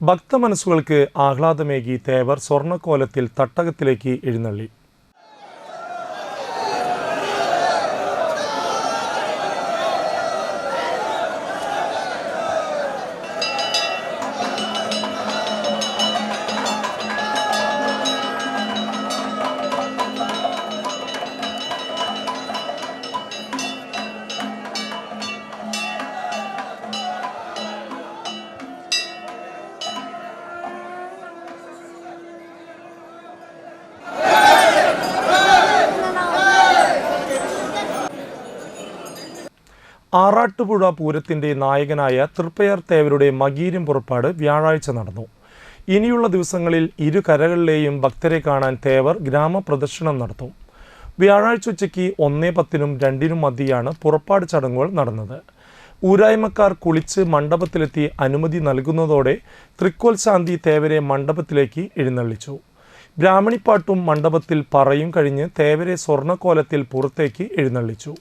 ഭക്തമനസ്സുകൾക്ക് ആഹ്ലാദമേകി തേവർ സ്വർണ്ണക്കോലത്തിൽ തട്ടകത്തിലേക്ക് എഴുന്നള്ളി. ആറാട്ടുപുഴ പൂരത്തിൻ്റെ നായകനായ തൃപ്പയാർ തേവരുടെ മകീരം പുറപ്പാട് വ്യാഴാഴ്ച നടന്നു. ഇനിയുള്ള ദിവസങ്ങളിൽ ഇരു കരകളിലെയും ഭക്തരെ കാണാൻ തേവർ ഗ്രാമപ്രദക്ഷിണം നടത്തും. വ്യാഴാഴ്ച ഉച്ചയ്ക്ക് 1:10-നും 2-നും മധ്യയാണ് പുറപ്പാട് ചടങ്ങുകൾ നടന്നത്. ഊരായ്മക്കാർ കുളിച്ച് മണ്ഡപത്തിലെത്തി അനുമതി നൽകുന്നതോടെ തൃക്കോൽശാന്തി തേവരെ മണ്ഡപത്തിലേക്ക് എഴുന്നള്ളിച്ചു. ബ്രാഹ്മണിപ്പാട്ടും മണ്ഡപത്തിൽ പറയും കഴിഞ്ഞ് തേവരെ സ്വർണ്ണക്കോലത്തിൽ പുറത്തേക്ക് എഴുന്നള്ളിച്ചു.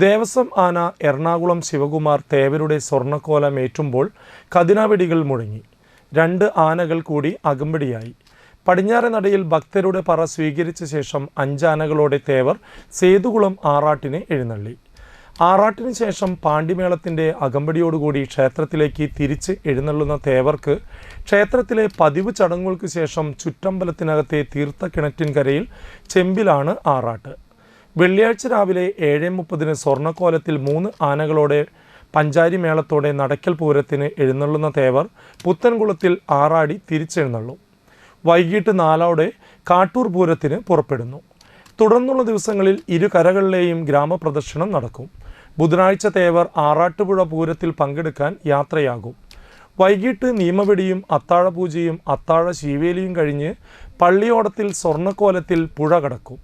ദേവസ്വം ആന എറണാകുളം ശിവകുമാർ തേവരുടെ സ്വർണ്ണക്കോലമേറ്റുമ്പോൾ കതിനാവെടികൾ മുഴങ്ങി. 2 ആനകൾ കൂടി അകമ്പടിയായി. പടിഞ്ഞാറെ നടയിൽ ഭക്തരുടെ പറ സ്വീകരിച്ച ശേഷം 5 ആനകളോടെ തേവർ സേതുകുളം ആറാട്ടിനെ എഴുന്നള്ളി. ആറാട്ടിന് ശേഷം പാണ്ടിമേളത്തിൻ്റെ അകമ്പടിയോടുകൂടി ക്ഷേത്രത്തിലേക്ക് തിരിച്ച് എഴുന്നള്ളുന്ന തേവർക്ക് ക്ഷേത്രത്തിലെ പതിവ് ചടങ്ങുകൾക്ക് ശേഷം ചുറ്റമ്പലത്തിനകത്തെ തീർത്ഥക്കിണറ്റിൻകരയിൽ ചെമ്പിലാണ് ആറാട്ട്. വെള്ളിയാഴ്ച രാവിലെ 7:30-ന് സ്വർണ്ണക്കോലത്തിൽ 3 ആനകളോടെ പഞ്ചാരി മേളത്തോടെ നടക്കൽ പൂരത്തിന് എഴുന്നള്ളുന്ന തേവർ പുത്തൻകുളത്തിൽ ആറാടി തിരിച്ചെഴുന്നള്ളും. വൈകിട്ട് 4-ഓടെ കാട്ടൂർ പൂരത്തിന് പുറപ്പെടുന്നു. തുടർന്നുള്ള ദിവസങ്ങളിൽ ഇരു കരകളിലെയും ഗ്രാമപ്രദക്ഷിണം നടക്കും. ബുധനാഴ്ച തേവർ ആറാട്ടുപുഴ പൂരത്തിൽ പങ്കെടുക്കാൻ യാത്രയാകും. വൈകിട്ട് നിയമവെടിയും അത്താഴപൂജയും അത്താഴ ശീവേലിയും കഴിഞ്ഞ് പള്ളിയോടത്തിൽ സ്വർണ്ണക്കോലത്തിൽ പുഴ കടക്കും.